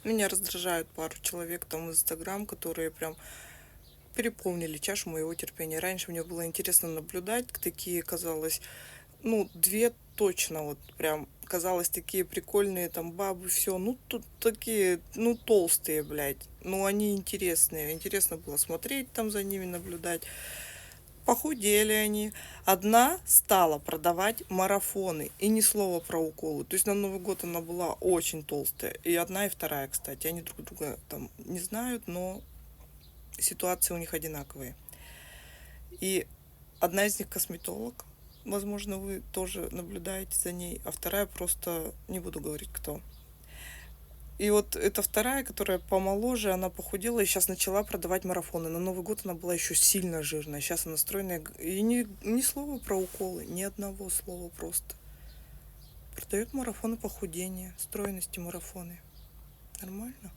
Меня раздражают пару человек там в Инстаграм, которые прям переполнили чашу моего терпения. Раньше мне было интересно наблюдать, такие, казалось, ну, 2 точно, вот прям казалось, такие прикольные там бабы, все. Ну, тут такие, ну, толстые, блядь. Ну, они интересные. Интересно было смотреть там за ними, наблюдать. Похудели они. Одна стала продавать марафоны. И ни слова про уколы. То есть на Новый год она была очень толстая. И одна, и вторая, кстати. Они друг друга там не знают, но ситуации у них одинаковые. И одна из них косметолог. Возможно, вы тоже наблюдаете за ней. А вторая просто, не буду говорить кто. И вот эта вторая, которая помоложе, она похудела и сейчас начала продавать марафоны. На Новый год она была еще сильно жирная. Сейчас она стройная. И ни слова про уколы, ни одного слова просто. Продает марафоны похудения, стройности марафоны. Нормально?